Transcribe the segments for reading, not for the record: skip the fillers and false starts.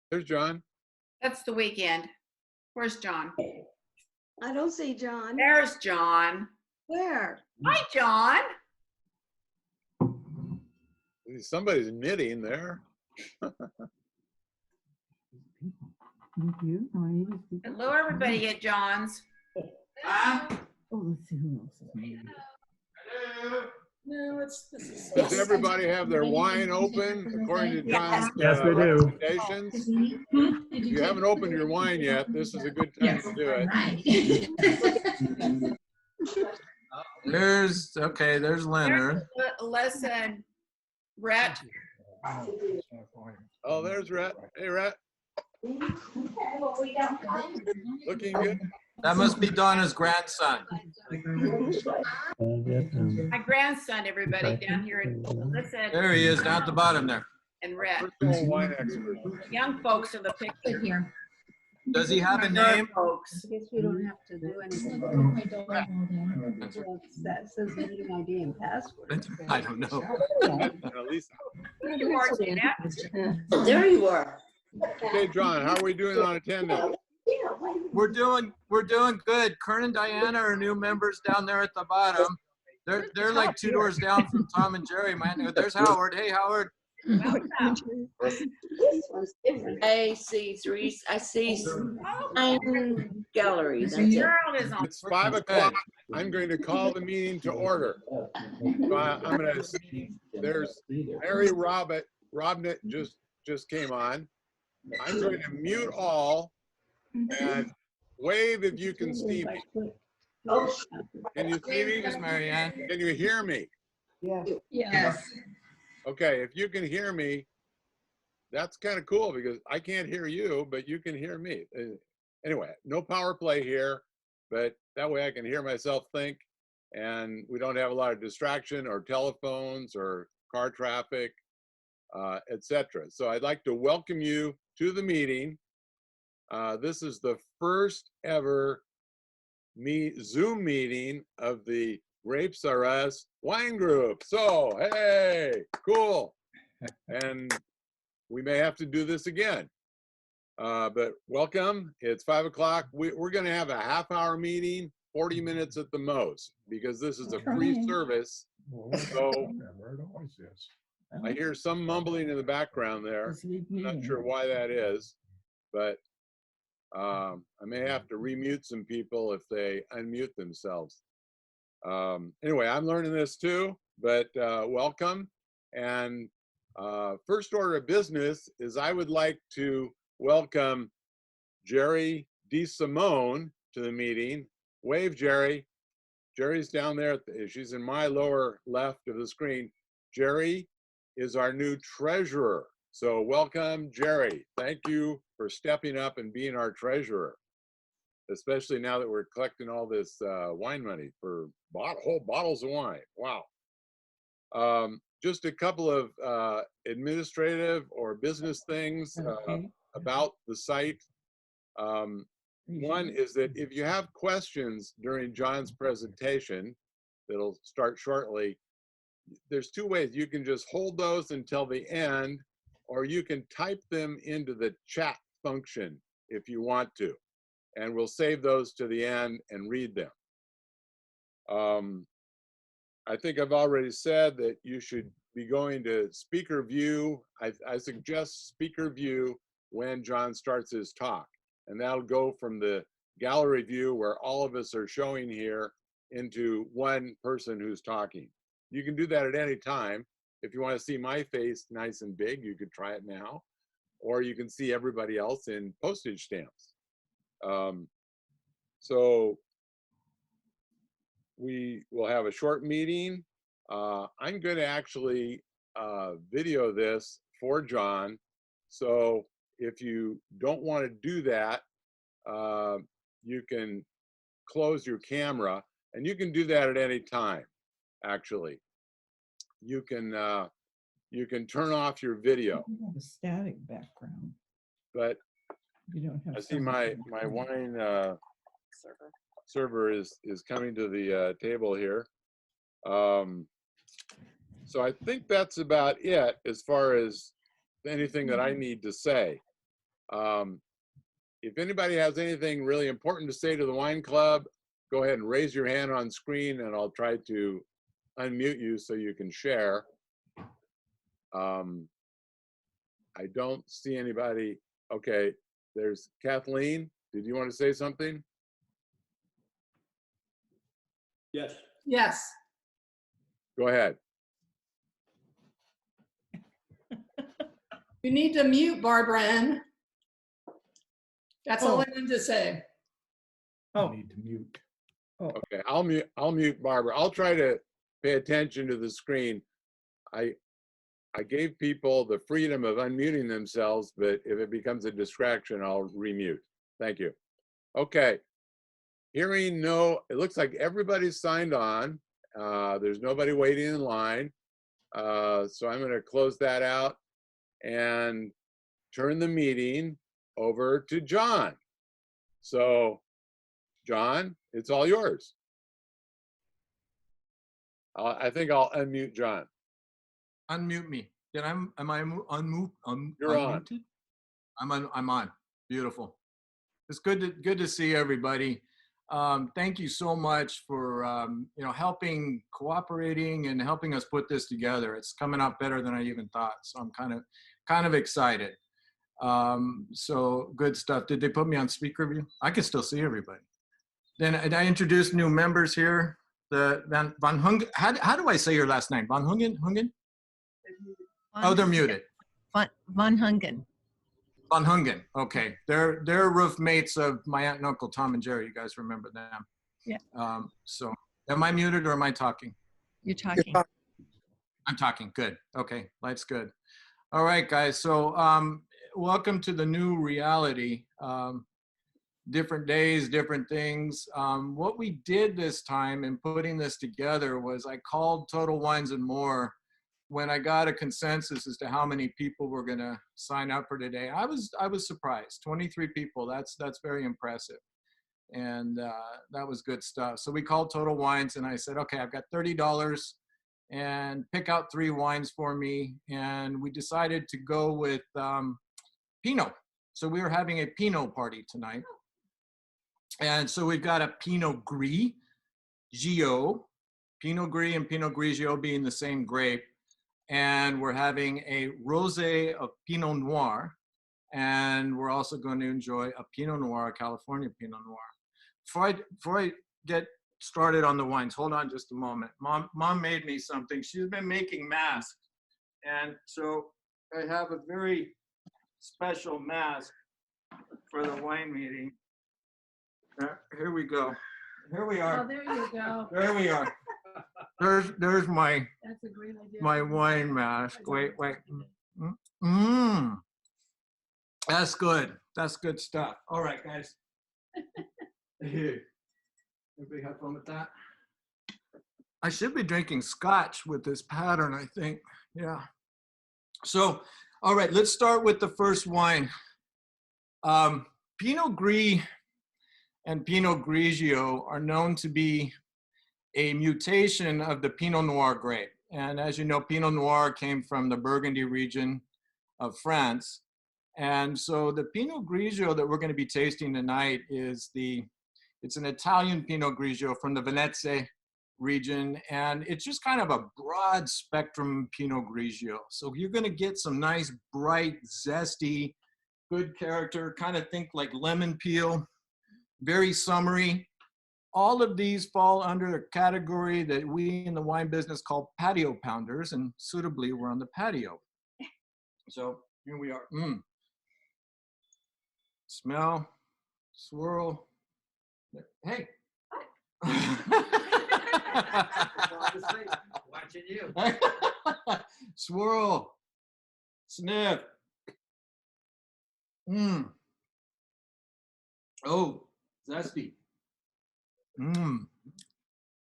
There's John. That's the weekend. Where's John? I don't see John. There's John. Where? Hi, John. Somebody's knitting there. Thank you. How are you this evening? Hello, everybody at John's. Oh, let's see who else is here. No, this is. Does everybody have their wine open according to John's Yes, we do. recommendations? If you haven't opened your wine yet, this is a good time to do it. There's Leonard. Alyssa and Rhett. Oh, there's Rhett. Hey, Rhett. Looking good. That must be Donna's grandson. My grandson, everybody down here at Alyssa There he is, down at the bottom there. and Rhett. Personal wine expert. Young folks are the picture. Here. Does he have a Young name? folks. I guess we don't have to do anything. That says meeting ID and password. I don't know. And Elisa. There you are, Jeanette. There you are. Okay, John, how are we doing on attendance? We're doing good. Kern and Diana are new members down there at the bottom. They're like two doors down from Tom and Jerry, man. There's Howard. Hey, Howard. Welcome. I see nine galleries. That's it. Gerald is on. It's 5 o'clock. I'm going to call the meeting to order. I'm going to see, there's Mary Robnett just came on. I'm going to mute all and wave if you can see me. Can you see me? Here's Marianne. Can you hear me? Yes. Okay, if you can hear me, that's kind of cool because I can't hear you, but you can hear me. Anyway, no power play here, but that way I can hear myself think and we don't have a lot of distraction or telephones or car traffic, etc. So I'd like to welcome you to the meeting. This is the first ever Zoom meeting of the Grapes R Us wine group. So, hey, cool. And we may have to do this again. But welcome. It's 5 o'clock. We're going to have a half-hour meeting, 40 minutes at the most, because this is a free service. So I hear some mumbling in the background there. I'm not sure why that is, but I may have to remute some people if they unmute themselves. Anyway, I'm learning this too, but welcome. And first order of business is I would like to welcome Jerry DeSimone to the meeting. Wave, Jerry. Jerry's down there. She's in my lower left of the screen. Jerry is our new treasurer. So welcome, Jerry. Thank you for stepping up and being our treasurer, especially now that we're collecting all this wine money for whole bottles of wine. Wow. Just a couple of administrative or business things about the site. One is that if you have questions during John's presentation, that'll start shortly, there's two ways. You can just hold those until the end, or you can type them into the chat function if you want to. And we'll save those to the end and read them. I think I've already said that you should be going to speaker view. I suggest speaker view when John starts his talk. And that'll go from the gallery view where all of us are showing here into one person who's talking. You can do that at any time. If you want to see my face nice and big, you could try it now. Or you can see everybody else in postage stamps. So we will have a short meeting. I'm going to actually video this for John. So if you don't want to do that, you can close your camera, and you can do that at any time. Actually, you can turn off your video. You have a static background. But You don't have. I see my wine server is coming to the table here. So I think that's about it as far as anything that I need to say. If anybody has anything really important to say to the wine club, go ahead and raise your hand on screen and I'll try to unmute you so you can share. I don't see anybody. Okay, there's Kathleen. Did you want to say something? Yes. Yes. Go ahead. You need to mute Barbara Ann. That's all I wanted to say. Oh. Need to mute. Okay, I'll mute Barbara. I'll try to pay attention to the screen. I gave people the freedom of unmuting themselves, but if it becomes a distraction, I'll remute. Thank you. Okay. Hearing no, it looks like everybody's signed on. There's nobody waiting in line. So I'm going to close that out and turn the meeting over to John. So, John, it's all yours. I think I'll unmute John. Unmute me. Am I unmuted? You're on. I'm on. Beautiful. It's good to see everybody. Thank you so much for helping, cooperating, and helping us put this together. It's coming out better than I even thought. So I'm kind of excited. So good stuff. Did they put me on speaker view? I can still see everybody. Then I introduced new members here. The Van Hungen. How do I say your last name? Van Hungen? Hungen? Oh, they're muted. Van Hungen. Van Hungen. Okay, they're roof mates of my aunt and uncle Tom and Jerry. You guys remember them? Yeah. So, am I muted or am I talking? You're talking. I'm talking. Good. Okay, life's good. All right, guys. So, welcome to the new reality. Different days, different things. What we did this time in putting this together was I called Total Wines and More when I got a consensus as to how many people were going to sign up for today. I was surprised. 23 people. That's very impressive, and that was good stuff. So we called Total Wines and I said, okay, I've got $30 and pick out 3 wines for me. And we decided to go with Pinot. So we were having a Pinot party tonight. And so we've got a Pinot Gris, Pinot Gris and Pinot Grigio being the same grape. And we're having a rosé of Pinot Noir. And we're also going to enjoy a Pinot Noir, a California Pinot Noir. Before I get started on the wines, hold on just a moment. Mom made me something. She's been making masks. And so I have a very special mask for the wine meeting. Here we go. Here we are. Oh, there you go. There we are. There's my That's a great idea. my wine mask. Wait. That's good. That's good stuff. All right, guys. Everybody have fun with that? I should be drinking scotch with this pattern, I think. Yeah. So, all right, let's start with the first wine. Pinot Gris and Pinot Grigio are known to be a mutation of the Pinot Noir grape. And as you know, Pinot Noir came from the Burgundy region of France. And so the Pinot Grigio that we're going to be tasting tonight it's an Italian Pinot Grigio from the Venezia region. And it's just kind of a broad spectrum Pinot Grigio. So you're going to get some nice, bright, zesty, good character, kind of think like lemon peel, very summery. All of these fall under a category that we in the wine business call patio pounders, and suitably we're on the patio. So here we are. Smell, swirl. Hey. Watching you. Swirl, sniff. Oh, zesty.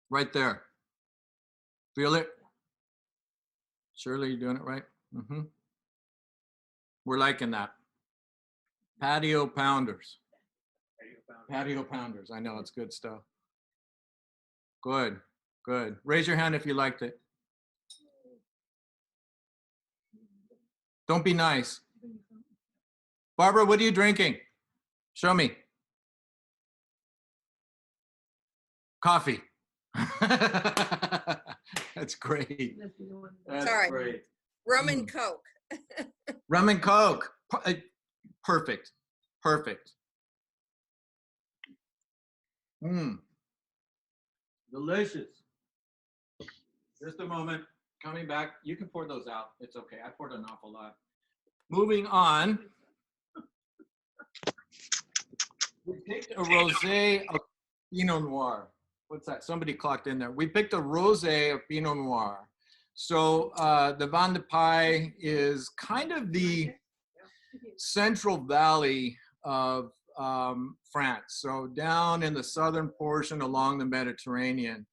Right there. Feel it? Shirley, you doing it right? We're liking that. Patio pounders. Patio pounders. I know, it's good stuff. Good, good. Raise your hand if you liked it. Don't be nice. Barbara, what are you drinking? Show me. Coffee. That's great. That's Sorry. great. Rum and Coke. Rum and Coke. Perfect. Perfect. Delicious. Just a moment. Coming back. You can pour those out. It's okay. I poured an awful lot. Moving on. We picked a rosé of Pinot Noir. What's that? Somebody clocked in there. We picked a rosé of Pinot Noir. So the Vin de Paille is kind of the Central Valley of France. So down in the southern portion along the Mediterranean.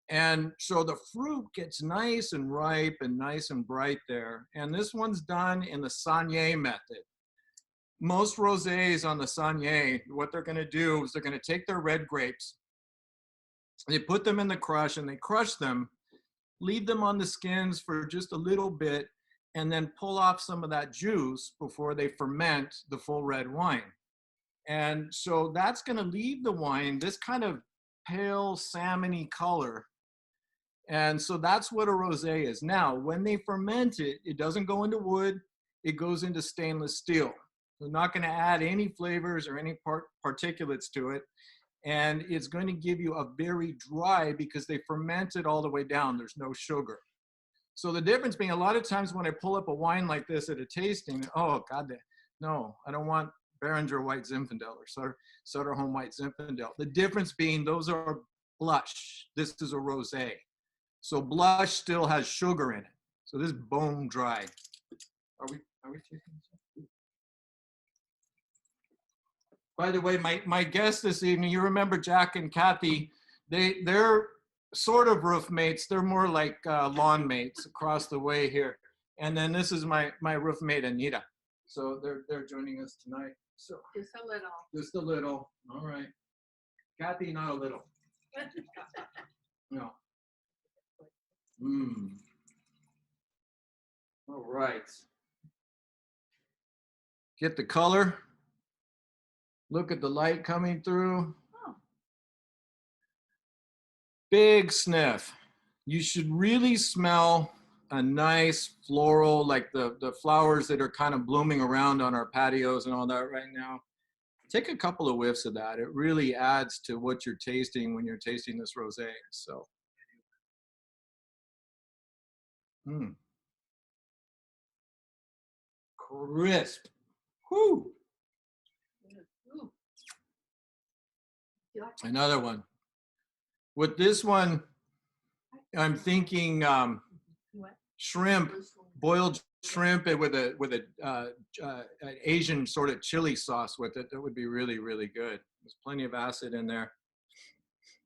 And so the fruit gets nice and ripe and nice and bright there. And this one's done in the Saignée method. Most rosés on the Saignée, what they're going to do is they're going to take their red grapes, they put them in the crush and they crush them, leave them on the skins for just a little bit, and then pull off some of that juice before they ferment the full red wine. And so that's going to leave the wine this kind of pale salmony color. And so that's what a rosé is. Now, when they ferment it, it doesn't go into wood, it goes into stainless steel. They're not going to add any flavors or any particulates to it. And it's going to give you a very dry, because they ferment it all the way down. There's no sugar. So the difference being, a lot of times when I pull up a wine like this at a tasting, oh God, no, I don't want Beringer White Zinfandel or Söderholm White Zinfandel. The difference being those are blush. This is a rosé. So blush still has sugar in it. So this is bone dry. Are we tasting this? By the way, my guests this evening, you remember Jack and Kathy, they're sort of roof mates. They're more like lawn mates across the way here. And then this is my roof mate, Anita. So they're joining us tonight. So Just a little. just a little. All right. Kathy, not a little. No. All right. Get the color. Look at the light coming through. Oh. Big sniff. You should really smell a nice floral, like the flowers that are kind of blooming around on our patios and all that right now. Take a couple of whiffs of that. It really adds to what you're tasting when you're tasting this rosé. So. Crisp. Whew. Another one. With this one, I'm thinking shrimp, boiled shrimp with an Asian sort of chili sauce with it. That would be really, really good. There's plenty of acid in there.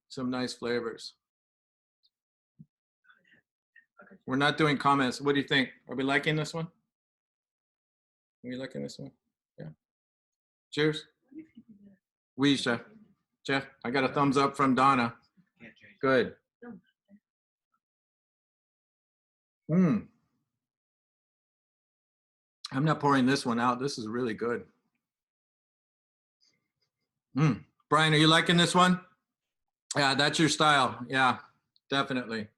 Some nice flavors. We're not doing comments. What do you think? Are we liking this one? Are we liking this one? Yeah. Cheers. Oui, chef. Chef, I got a thumbs up from Donna. Good. I'm not pouring this one out. This is really good. Brian, are you liking this one? Yeah, that's your style. Yeah, definitely.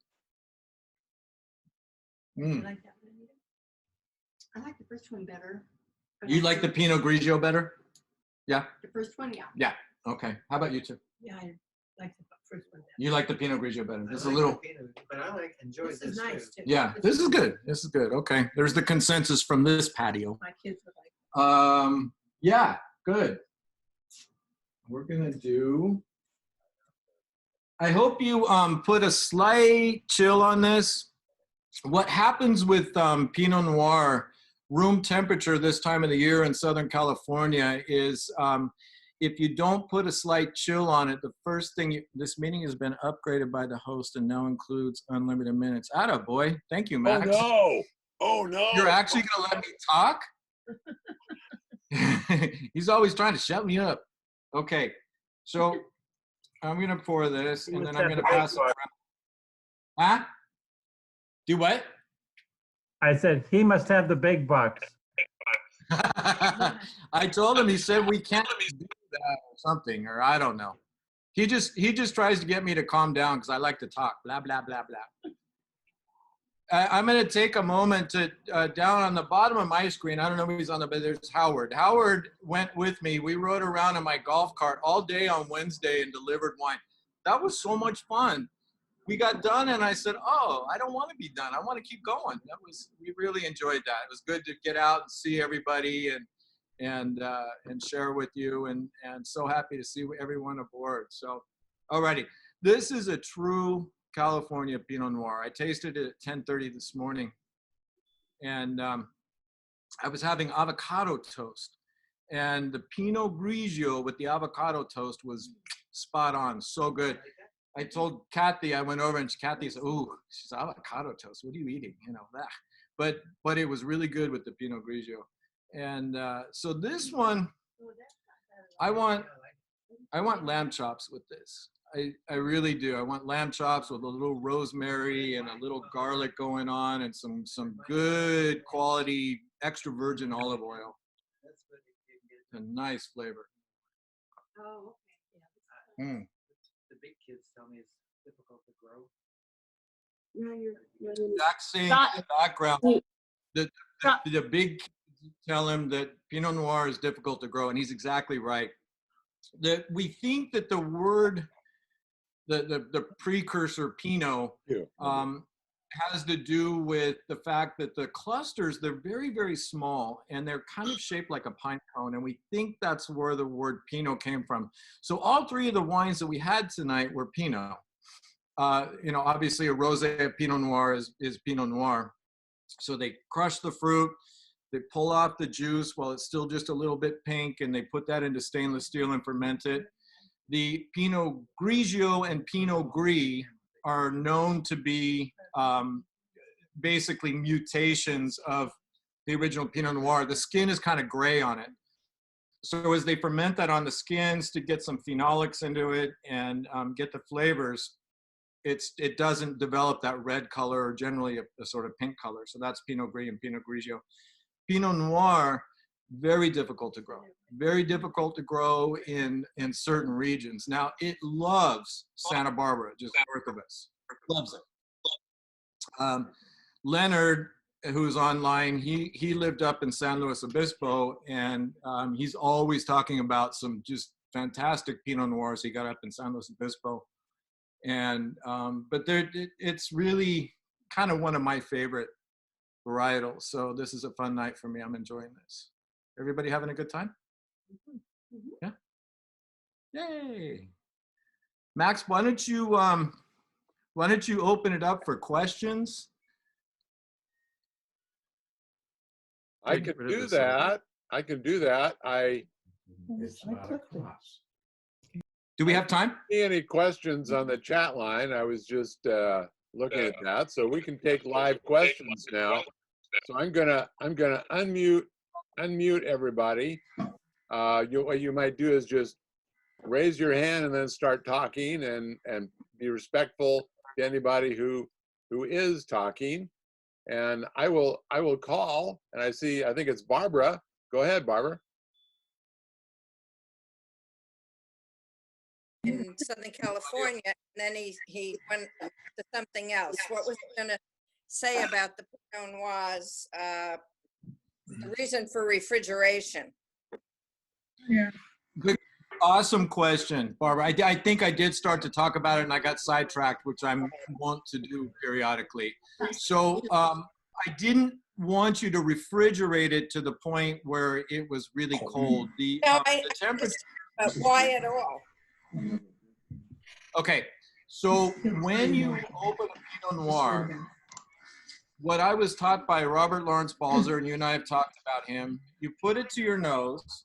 I like that one, Anita. I like the first one better. You like the Pinot Grigio better? Yeah? The first one, yeah. Yeah. Okay. How about you two? Yeah, I like the first one better. You like the Pinot Grigio better? I Just like a little. the peanut, but I enjoy This this is nice too. too. Yeah, this is good. This is good. Okay. There's the consensus from this patio. My kids would like. Yeah, good. We're gonna do. I hope you put a slight chill on this. What happens with Pinot Noir, room temperature this time of the year in Southern California is if you don't put a slight chill on it, the first thing, this meeting has been upgraded by the host and now includes unlimited minutes. Atta boy. Thank you, Max. Oh no. Oh no. You're actually gonna let me talk? He's always trying to shut me up. Okay, so I'm gonna pour this and then I'm gonna pass it around. Huh? Do what? I said, he must have the big bucks. I told him, he said, we can't do that or something, or I don't know. He just tries to get me to calm down because I like to talk, blah, blah, blah, blah. I'm going to take a moment to, down on the bottom of my screen, I don't know if he's on the, but there's Howard. Howard went with me. We rode around in my golf cart all day on Wednesday and delivered wine. That was so much fun. We got done and I said, oh, I don't want to be done. I want to keep going. We really enjoyed that. It was good to get out and see everybody and share with you, and so happy to see everyone aboard. So, alrighty, this is a true California Pinot Noir. I tasted it at 10:30 this morning, and I was having avocado toast, and the Pinot Grigio with the avocado toast was spot on, so good. I told Kathy, I went over and Kathy said, "Ooh, she's avocado toast. What are you eating?" You know that, but it was really good with the Pinot Grigio, and so this one, I want lamb chops with this. I really do. I want lamb chops with a little rosemary and a little garlic going on, and some good quality extra virgin olive oil. A nice flavor. Oh, Mm. The big kids tell me it's difficult to grow. Exact same Scott. background. Scott. The big kids tell him that Pinot Noir is difficult to grow, and he's exactly right. That we think that the word, the precursor Pinot, has to do with the fact that the clusters, they're very, very small, and they're kind of shaped like a pine cone, and we think that's where the word Pinot came from. So all three of the wines that we had tonight were Pinot. You know, obviously a rosé Pinot Noir is Pinot Noir. So they crush the fruit, they pull off the juice while it's still just a little bit pink, and they put that into stainless steel and ferment it. The Pinot Grigio and Pinot Gris are known to be basically mutations of the original Pinot Noir. The skin is kind of gray on it. So as they ferment that on the skins to get some phenolics into it and get the flavors, it doesn't develop that red color, or generally a sort of pink color. So that's Pinot Gris and Pinot Grigio. Pinot Noir, very difficult to grow. Very difficult to grow in certain regions. Now, it loves Santa Barbara, just north of us. Loves it. Leonard, who's online, he lived up in San Luis Obispo, and he's always talking about some just fantastic Pinot Noirs he got up in San Luis Obispo. And but it's really kind of one of my favorite varietals. So this is a fun night for me. I'm enjoying this. Everybody having a good time? Yeah. Yay. Max, why don't you open it up for questions? I can do that. I can do that. It's not a cross. Do we have time? See any questions on the chat line? I was just looking at that, so we can take live questions now. So I'm gonna unmute everybody. What you might do is just raise your hand and then start talking, and be respectful to anybody who is talking. And I will call, and I think it's Barbara. Go ahead, Barbara. In Southern California, and then he went to something else. What was he gonna say about the Pinot Noirs, the reason for refrigeration? Good, awesome question, Barbara. I think I did start to talk about it and I got sidetracked, which I'm wont to do periodically. So I didn't want you to refrigerate it to the point where it was really cold. The temperature. Why at all? Okay, so when you open a Pinot Noir, what I was taught by Robert Lawrence Balzer, and you and I have talked about him, you put it to your nose,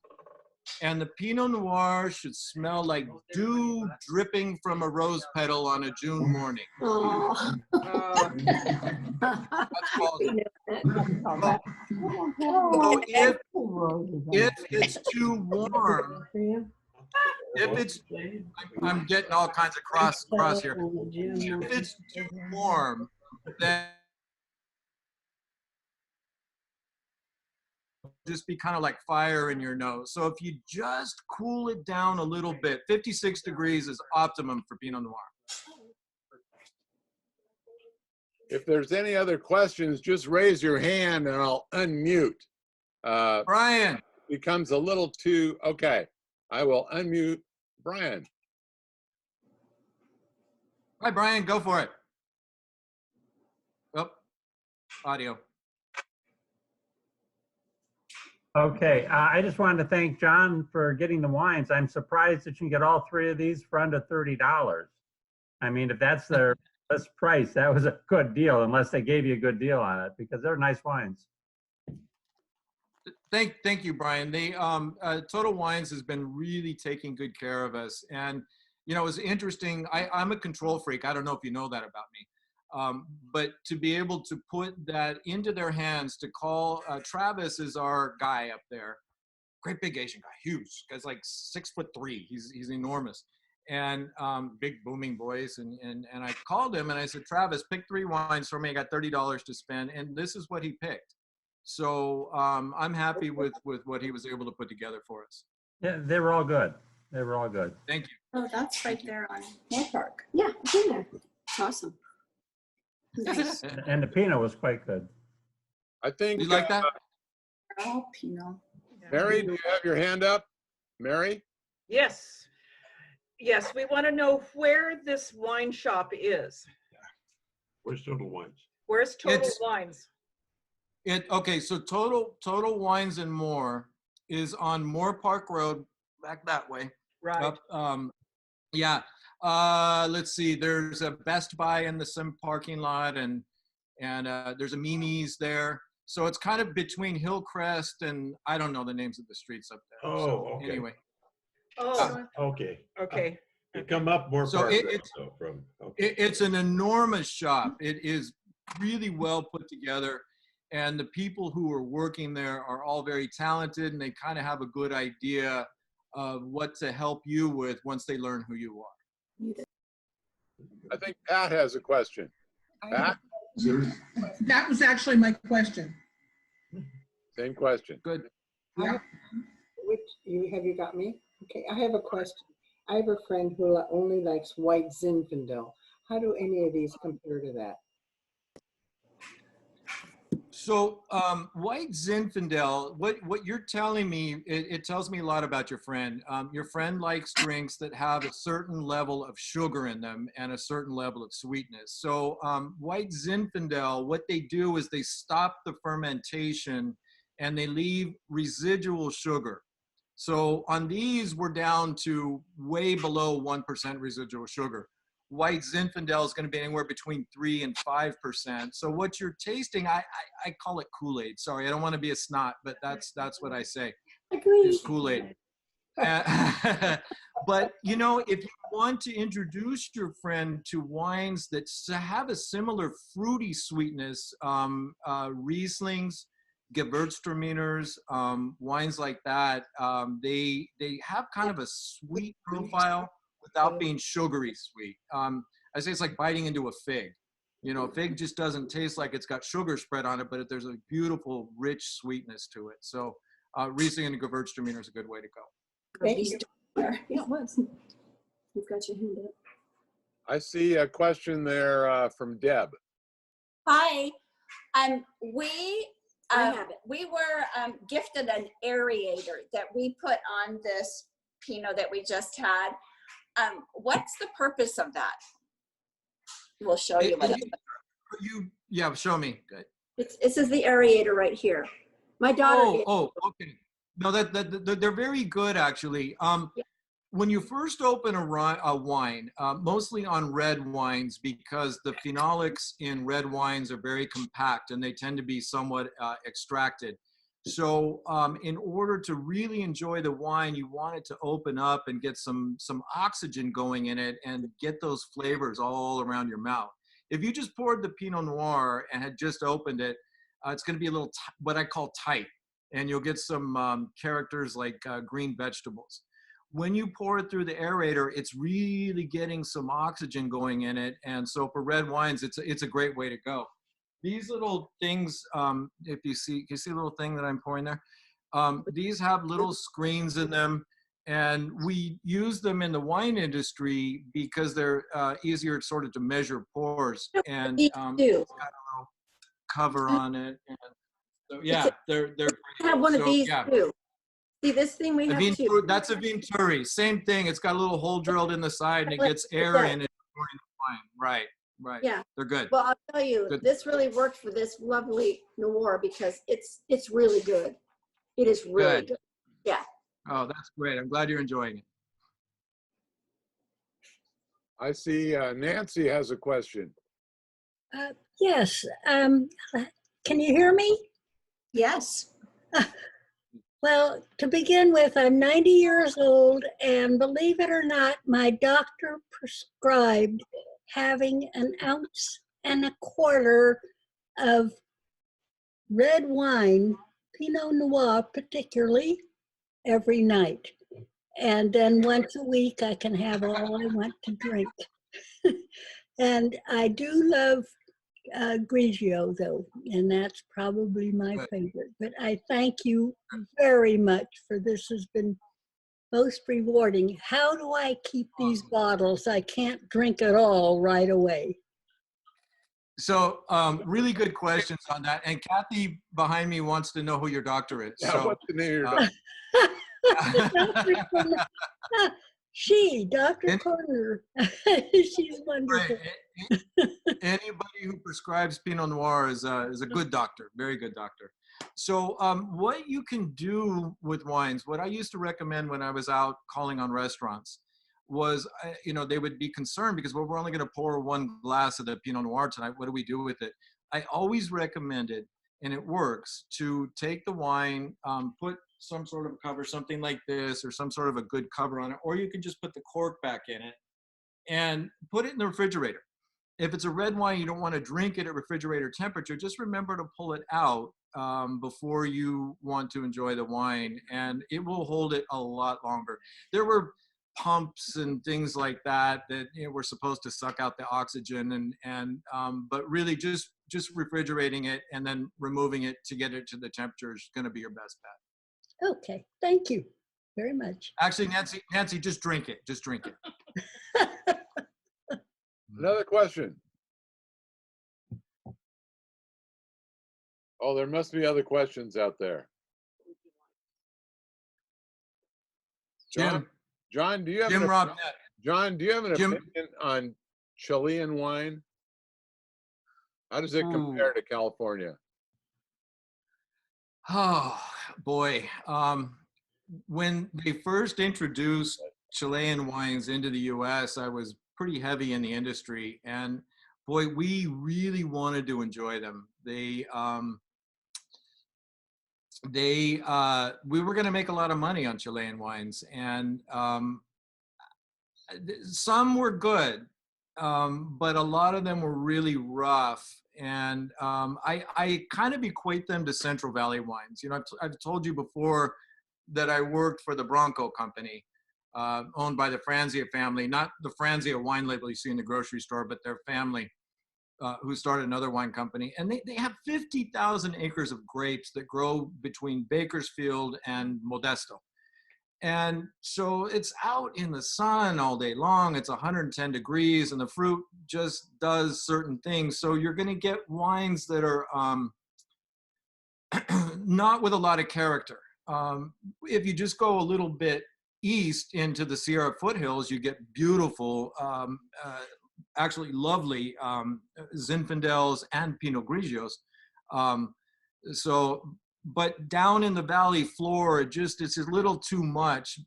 and the Pinot Noir should smell like dew dripping from a rose petal on a June morning. That's Balzer. So if it's too warm, if it's, I'm getting all kinds of cross here. If it's too warm, then just be kind of like fire in your nose. So if you just cool it down a little bit, 56 degrees is optimum for Pinot Noir. If there's any other questions, just raise your hand and I'll unmute. Brian, Becomes a little too, okay. I will unmute Brian. hi Brian, go for it. Oh, audio. Okay, I just wanted to thank John for getting the wines. I'm surprised that you can get all three of these for under $30. I mean, if that's their best price, that was a good deal, unless they gave you a good deal on it, because they're nice wines. Thank you, Brian. The Total Wines has been really taking good care of us. And, you know, it was interesting. I'm a control freak. I don't know if you know that about me. But to be able to put that into their hands, to call, Travis is our guy up there. Great big Asian guy, huge. Guy's like 6'3". He's enormous. And big booming voice. And I called him and I said, Travis, pick 3 wines for me. I got $30 to spend. And this is what he picked. So I'm happy with what he was able to put together for us. Yeah, they were all good. They were all good. Thank you. Oh, that's right there on Moore Park. Yeah, it's in there. Awesome. Nice. And the Pinot was quite good. I think, You like that? Oh, Pinot. Mary, do you have your hand up? Mary? Yes. Yes, we want to know where this wine shop is. Where's Total Wines? Where's Total It's- Wines? Okay, so Total Wines and More is on Moore Park Road, back that way. Right. Up, yeah. Let's see. There's a Best Buy in the sim parking lot, and there's a Mimi's there. So it's kind of between Hillcrest and I don't know the names of the streets up there. Oh, So, okay. Anyway, Oh, Okay. okay. You come up more So Park it- Road, it's- so from, okay. it's an enormous shop. It is really well put together. And the people who are working there are all very talented, and they kind of have a good idea of what to help you with once they learn who you are. I think Pat has a question. Pat, That was actually my question. same question. Good. Yeah. Have you got me? Okay, I have a question. I have a friend who only likes white Zinfandel. How do any of these compare to that? So White Zinfandel, what you're telling me, it tells me a lot about your friend. Your friend likes drinks that have a certain level of sugar in them and a certain level of sweetness. So White Zinfandel, what they do is they stop the fermentation and they leave residual sugar. So on these, we're down to way below 1% residual sugar. White Zinfandel is going to be anywhere between 3 and 5%. So what you're tasting, I call it Kool-Aid. Sorry, I don't want to be a snot, but that's what I say. Is Kool-Aid. But you know, if you want to introduce your friend to wines that have a similar fruity sweetness, Rieslings, Gewürztraminers, wines like that, they have kind of a sweet profile without being sugary sweet. I say it's like biting into a fig. You know, a fig just doesn't taste like it's got sugar spread on it, but there's a beautiful, rich sweetness to it. So Riesling and Gewürztraminer is a good way to go. Thank you. Yeah, it was. You've got your hand up. I see a question there from Deb. Hi, we I have it. we were gifted an aerator that we put on this Pinot that we just had. What's the purpose of that? We'll show you what it is. Yeah, show me. Good. This is the aerator right here. My daughter. Oh, okay. No, they're very good actually. When you first open a wine, mostly on red wines, because the phenolics in red wines are very compact and they tend to be somewhat extracted. So in order to really enjoy the wine, you want it to open up and get some oxygen going in it and get those flavors all around your mouth. If you just poured the Pinot Noir and had just opened it, it's going to be a little, what I call tight, and you'll get some characters like green vegetables. When you pour it through the aerator, it's really getting some oxygen going in it. And so for red wines, it's a great way to go. These little things, if you see a little thing that I'm pouring there? These have little screens in them, and we use them in the wine industry because they're easier sort of to measure pours, and Me it's got a too. little cover on it. And so, yeah, they're I have one of so, these yeah. too. See this thing we A have Vinturi, too. that's a Vinturi. Same thing. It's got a little hole drilled in the side, and it gets air in it during the wine. Right, right. Yeah. They're good. Well, I'll tell you, Good. this really worked for this lovely Noir because it's really good. It is really Good. good. Yeah. Oh, that's great. I'm glad you're enjoying it. I see Nancy has a question. Yes. Can you hear me? Yes. Well, to begin with, I'm 90 years old, and believe it or not, my doctor prescribed having 1.25 ounces of red wine, Pinot Noir particularly, every night. And then once a week, I can have all I want to drink. And I do love Grigio, though, and that's probably my favorite. But I thank you very much for this. Has been most rewarding. How do I keep these bottles? I can't drink it all right away. So, really good questions on that. And Kathy behind me wants to know who your doctor is. Yeah, So, what's the name of your doctor? Dr. Corner. She's wonderful. Anybody who prescribes Pinot Noir is a good doctor, very good doctor. So what you can do with wines, what I used to recommend when I was out calling on restaurants was, they would be concerned because we're only going to pour one glass of the Pinot Noir tonight. What do we do with it? I always recommended, and it works, to take the wine, put some sort of cover, something like this, or some sort of a good cover on it, or you can just put the cork back in it and put it in the refrigerator. If it's a red wine, you don't want to drink it at refrigerator temperature, just remember to pull it out before you want to enjoy the wine, and it will hold it a lot longer. There were pumps and things like that were supposed to suck out the oxygen, but really just refrigerating it and then removing it to get it to the temperature is going to be your best bet. Okay, thank you very much. Actually, Nancy, just drink it. Just drink it. Another question. Oh, there must be other questions out there. John, do you have John, do you have an opinion on Chilean wine? How does it compare to California? Oh, boy. When they first introduced Chilean wines into the US, I was pretty heavy in the industry, and boy, we really wanted to enjoy them. We were going to make a lot of money on Chilean wines, and some were good, but a lot of them were really rough. And I kind of equate them to Central Valley wines. I've told you before that I worked for the Bronco Company, owned by the Franzia family, not the Franzia wine label you see in the grocery store, but their family, who started another wine company. And they have 50,000 acres of grapes that grow between Bakersfield and Modesto. And so it's out in the sun all day long. It's 110 degrees, and the fruit just does certain things. So you're going to get wines that are not with a lot of character. If you just go a little bit east into the Sierra foothills, you get beautiful, actually lovely Zinfandels and Pinot Grigios. But down in the valley floor, it's a little too much.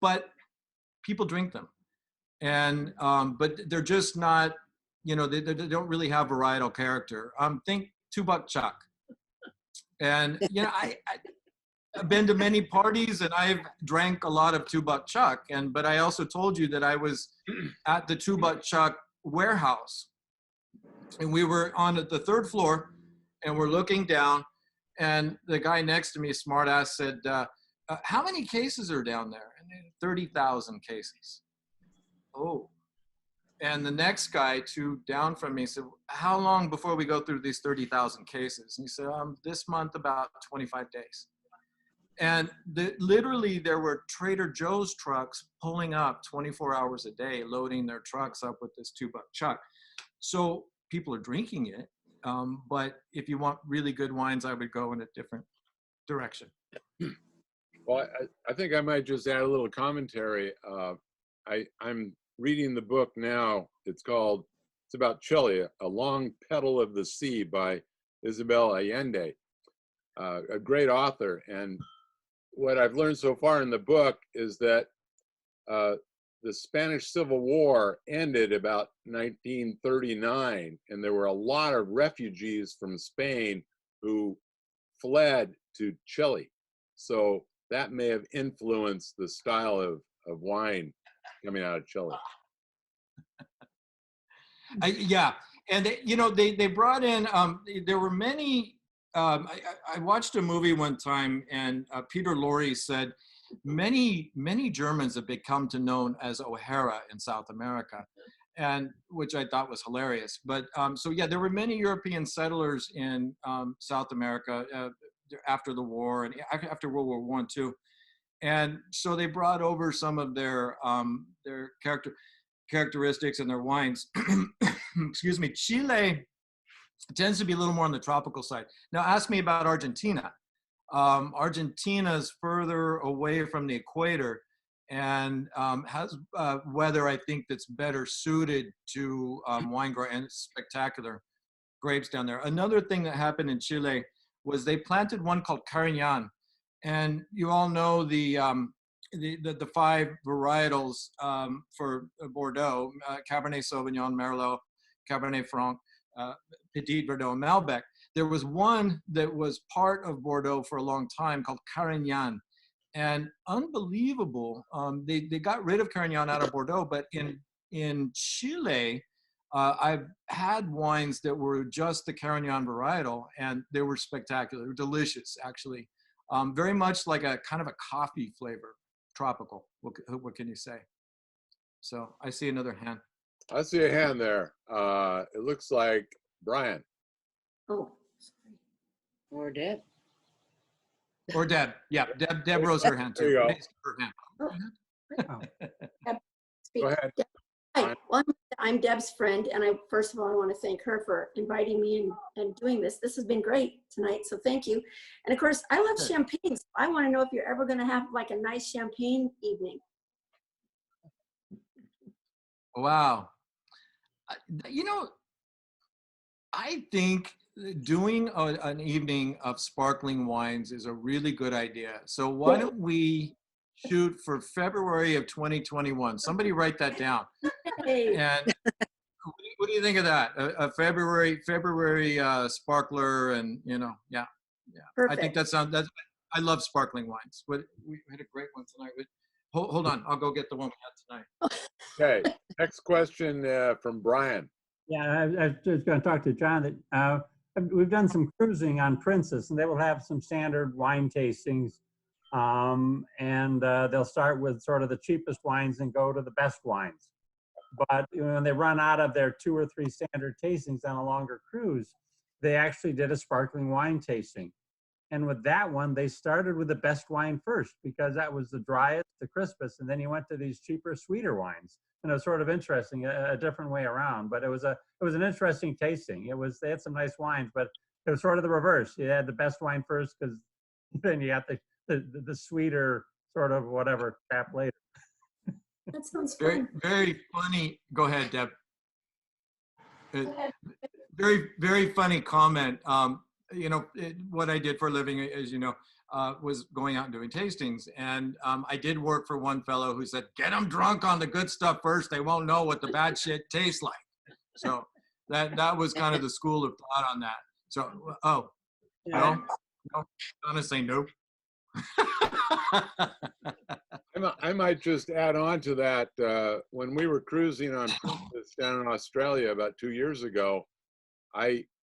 But people drink them, and but they're just not, they don't really have varietal character. Think 2 Buck Chuck, and I've been to many parties, and I've drank a lot of 2 Buck Chuck, but I also told you that I was at the 2 Buck Chuck warehouse, and we were on the 3rd floor, and we're looking down, and the guy next to me, smart ass, said, how many cases are down there? And 30,000 cases. Oh. And the next guy, 2 down from me, said, how long before we go through these 30,000 cases? And he said, this month, about 25 days. And literally there were Trader Joe's trucks pulling up 24 hours a day, loading their trucks up with this $2 chuck. So people are drinking it. But if you want really good wines, I would go in a different direction. Well, I think I might just add a little commentary. I'm reading the book now. It's about Chile, A Long Petal of the Sea by Isabel Allende, a great author. And what I've learned so far in the book is that the Spanish Civil War ended about 1939, and there were a lot of refugees from Spain who fled to Chile. So that may have influenced the style of wine coming out of Chile. Yeah, and they brought in. There were many. I watched a movie one time, and Peter Lorre said many Germans have become to known as O'Hara in South America, and which I thought was hilarious. But so yeah, there were many European settlers in South America after the war and after World War I too, and so they brought over some of their characteristics and their wines. Excuse me. Chile tends to be a little more on the tropical side. Now ask me about Argentina. Argentina is further away from the equator and has weather, I think, that's better suited to wine growing, and spectacular grapes down there. Another thing that happened in Chile was they planted one called Carignan, and you all know the 5 varietals for Bordeaux: Cabernet Sauvignon, Merlot, Cabernet Franc, Petit Verdot, and Malbec. There was one that was part of Bordeaux for a long time called Carignan, and unbelievable. They got rid of Carignan out of Bordeaux, but in Chile, I've had wines that were just the Carignan varietal, and they were spectacular. They were delicious, actually. Very much like a kind of a coffee flavor, tropical. What can you say? So I see another hand. I see a hand there. It looks like Brian. Oh, sorry. Or Deb. Or Deb. Yeah, Deb rose her hand too. There you go. Raised her hand. Go ahead. Hi, well, I'm Deb's friend, and first of all, I want to thank her for inviting me and doing this. This has been great tonight, so thank you. And of course, I love champagne, so I want to know if you're ever going to have like a nice champagne evening. Wow. I think doing an evening of sparkling wines is a really good idea. So why don't we shoot for February of 2021? Somebody write that down. And what do you think of that? A February sparkler, and yeah. Perfect. I think that sounds. I love sparkling wines. But we had a great one tonight. Hold on, I'll go get the one we had tonight. Okay, next question from Brian. Yeah, I was just going to talk to John. That we've done some cruising on Princess, and they will have some standard wine tastings, and they'll start with sort of the cheapest wines and go to the best wines. But when they run out of their 2 or 3 standard tastings on a longer cruise, they actually did a sparkling wine tasting. And with that one, they started with the best wine first because that was the driest, the crispest, and then you went to these cheaper, sweeter wines. And it was sort of interesting, a different way around. But it was an interesting tasting. They had some nice wines, but it was sort of the reverse. You had the best wine first, because then you got the sweeter sort of whatever crap later. That sounds Very, fun. very funny. Go ahead, Deb. Very, very funny comment. What I did for a living, as you know, was going out and doing tastings. And I did work for one fellow who said, get them drunk on the good stuff first. They won't know what the bad shit tastes like. So that was kind of the school of thought on that. So, no, Donna say nope. I might just add on to that. When we were cruising on Princess down in Australia about 2 years ago,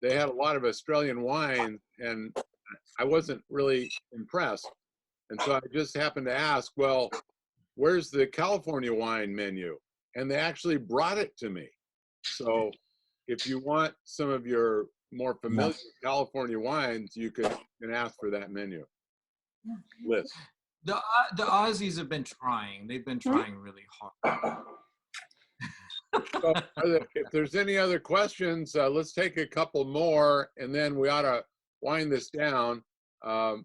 they had a lot of Australian wine, and I wasn't really impressed. And so I just happened to ask, well, where's the California wine menu? And they actually brought it to me. So if you want some of your more familiar California wines, you can ask for that menu. list. The Aussies have been trying. They've been trying really hard. So, if there's any other questions, let's take a couple more, and then we ought to wind this down.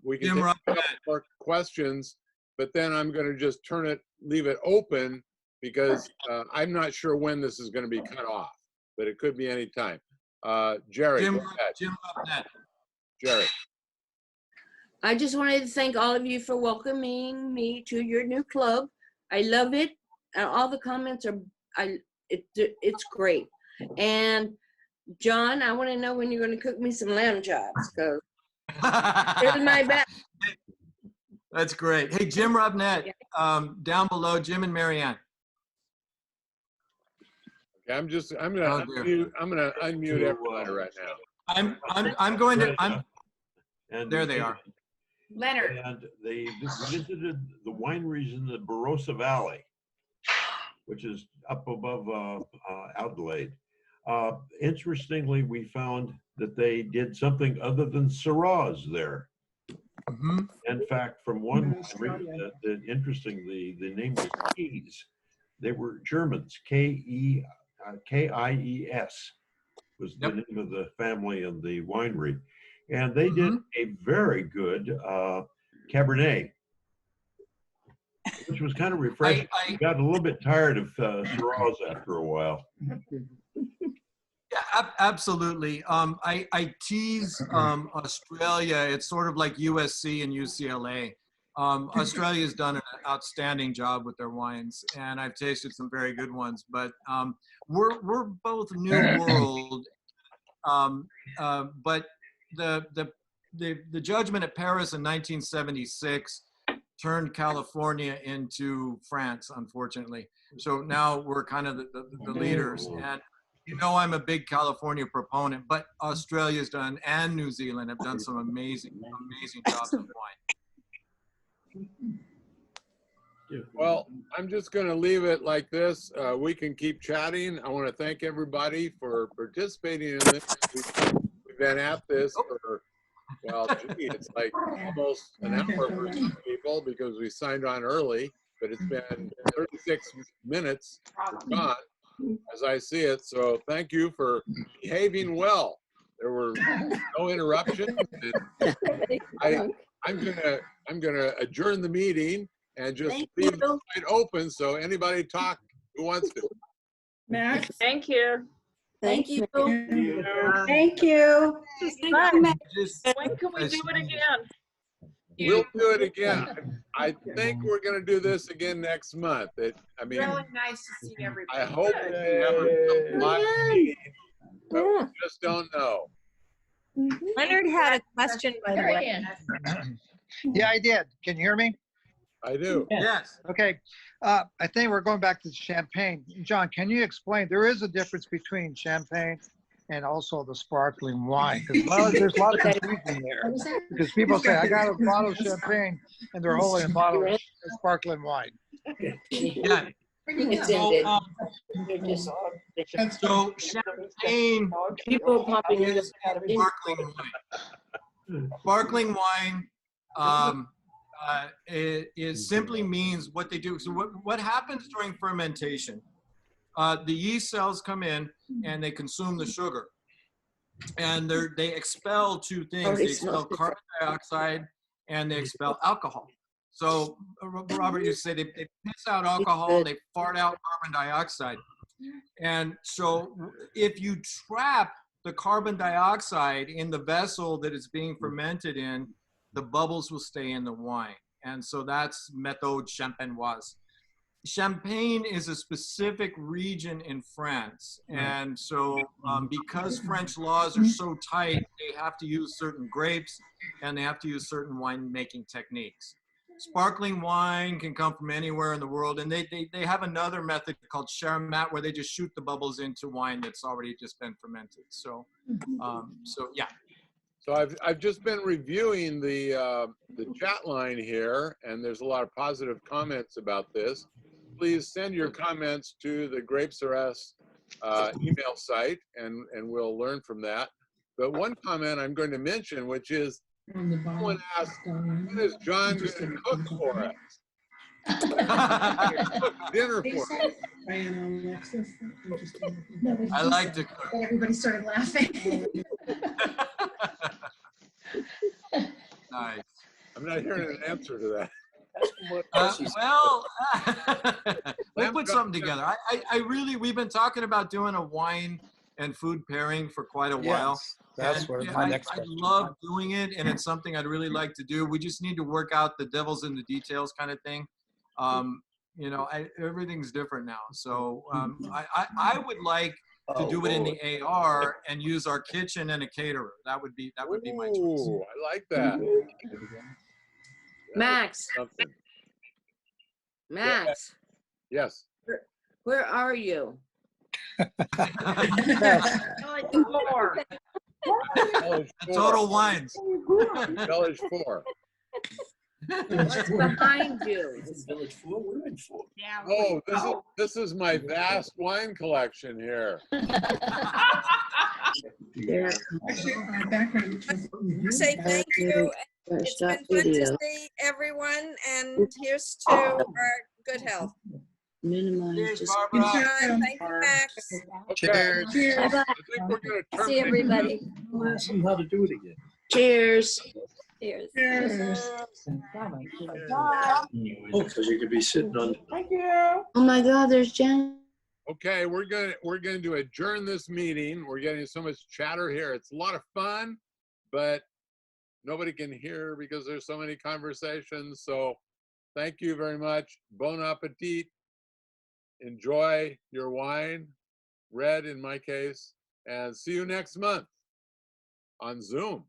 We can Jim take a Robinette. couple more questions, but then I'm going to just leave it open because I'm not sure when this is going to be cut off, but it could be any time. Jerry, Jim go ahead. Robinette. Jerry. I just wanted to thank all of you for welcoming me to your new club. I love it. And all the comments are, it's great. And John, I want to know when you're going to cook me some lamb chops, because it's my best. That's great. Hey, Jim Robinette, down below, Jim and Marianne. Okay, I'm gonna unmute everybody right now. I'm going to, And there they are. Leonard. And they visited the wineries in the Barossa Valley, which is up above Adelaide. Interestingly, we found that they did something other than Syrahs there. In fact, from one winery, interesting, the name was Keys. They were Germans, Kies was the name of the family and the winery. And they did a very good Cabernet, which was kind of refreshing. I got a little bit tired of Syrahs after a while. Yeah, absolutely. I tease Australia. It's sort of like USC and UCLA. Australia's done an outstanding job with their wines, and I've tasted some very good ones. But we're both New World. But the judgment at Paris in 1976 turned California into France, unfortunately. So now we're kind of the leaders. And you know, I'm a big California proponent, but Australia's done, and New Zealand have done some amazing jobs with wine. Well, I'm just going to leave it like this. We can keep chatting. I want to thank everybody for participating in this. We've been at this for, well, gee, it's like almost an hour for some people because we signed on early, but it's been 36 minutes gone as I see it. So thank you for behaving well. There were no interruptions. I'm gonna adjourn the meeting and just leave the site open so anybody talk who wants to. Max? Thank you. Thank you. Thank you. When can we do it again? We'll do it again. I think we're going to do this again next month. I mean, Really nice to see everybody. I hope we have a live meeting, but we just don't know. Leonard had a question, by the way. Yeah, I did. Can you hear me? I do. Yes. Okay. I think we're going back to champagne. John, can you explain? There is a difference between champagne and also the sparkling wine. Because there's a lot of confusion there. Because people say, I got a bottle of champagne, and they're holding a bottle of sparkling wine. Yeah. So champagne People popping in is sparkling wine. Sparkling wine it simply means what they do. So what happens during fermentation? The yeast cells come in and they consume the sugar, and they expel two things. They expel carbon dioxide and they expel alcohol. So Robert used to say they piss out alcohol and they fart out carbon dioxide. And so if you trap the carbon dioxide in the vessel that it's being fermented in, the bubbles will stay in the wine. And so that's méthode champenoise. Champagne is a specific region in France. And so because French laws are so tight, they have to use certain grapes and they have to use certain winemaking techniques. Sparkling wine can come from anywhere in the world. And they have another method called Charmat where they just shoot the bubbles into wine that's already just been fermented. So, yeah. So I've just been reviewing the chat line here, and there's a lot of positive comments about this. Please send your comments to the Grapes R Us email site, and we'll learn from that. But one comment I'm going to mention, which is Someone asked, when is John going to cook for us? Cook dinner for us. I like to cook. Everybody started laughing. Nice. I'm not hearing an answer to that. Well, we'll put something together. I really, we've been talking about doing a wine and food pairing for quite a while. Yes, that's And, what yeah, my I next question. love doing it, and it's something I'd really like to do. We just need to work out the devil's in the details kind of thing. You know, everything's different now. So I would like to do it in the AR and use our kitchen and a caterer. That would be my choice. Ooh, I like that. Max, Something. Max, Yes. where are you? Total Wines. Village 4. What's behind you? Village 4, we're in 4. Yeah. Oh, this is my vast wine collection here. Yeah. Say thank you. It's been fun to see everyone, and here's to our good health. Minimize. John, thank you, Max. Okay. Bye-bye. I think we're going to See everybody. Ask them how to do it again. Cheers. Cheers. Oh, because you could be sitting on. Thank you. Oh my God, there's Jen. Okay, we're going to adjourn this meeting. We're getting so much chatter here. It's a lot of fun, but nobody can hear because there's so many conversations. So thank you very much. Bon appetit. Enjoy your wine, red in my case, and see you next month on Zoom.